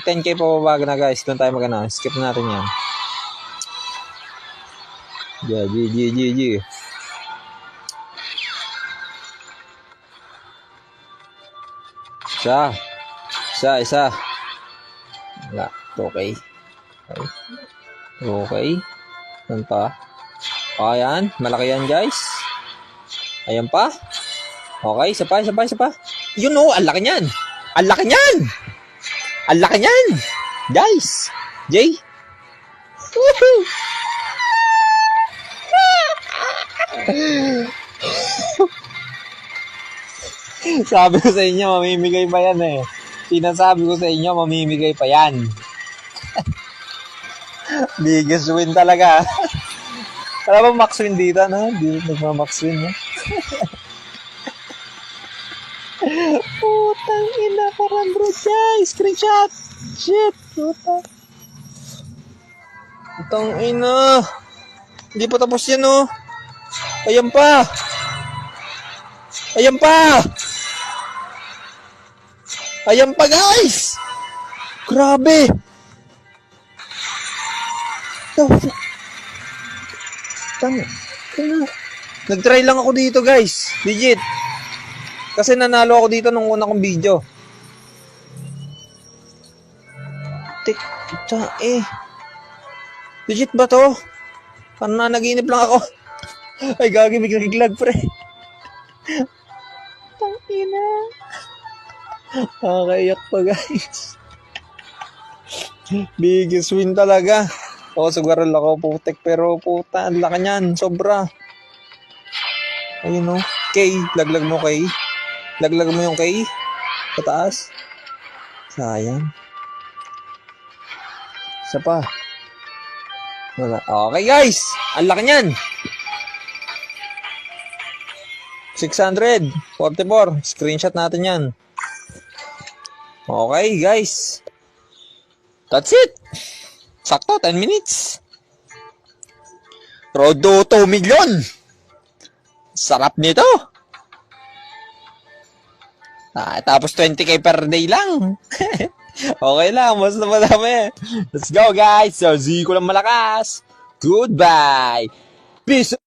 10k pababa na guys. Doon tayo magana. Skip natin yan. Yeah, G. Isa. Wala. Okay. Yan pa. Ayan. Malaki yan guys. Ayan pa. Okay. Isa pa. Yun o. Ang laki niyan. Guys. Jay. Woohoo. Sabi ko sa inyo, mamimigay pa yan eh. Sinasabi ko sa inyo, mamimigay pa yan. Biggest win talaga. Wala bang max win dito, no? Hindi nagmamax win, no? Putang ina, parang bro, guys. Screenshot. Shit, putang. Putang ina. Hindi pa tapos yan, no? Ayan pa, guys! Grabe! Nag-try lang ako dito, guys. Legit. Kasi nanalo ako dito nung una kong video. Legit ba to? Parang nanaginip lang ako. Ay, gagi, may naglag, pre. Tangina. Nakakaiyak pa, guys. Biggest win talaga. Oo, sugaral ako, putek. Pero, puta, ang laki niyan. Sobra. Ayun, no. K. Laglag mo, K. Laglag mo yung K. Pataas. Sayang. Isa pa. Wala. Okay, guys. Ang laki niyan. 644. Screenshot natin yan. Okay, guys. That's it. Sakto, 10 minutes. Road to 2 million. Sarap nito. Tapos 20k per day lang. Okay lang, basta madami. Let's go, guys. So, Z ko lang malakas. Goodbye. Peace.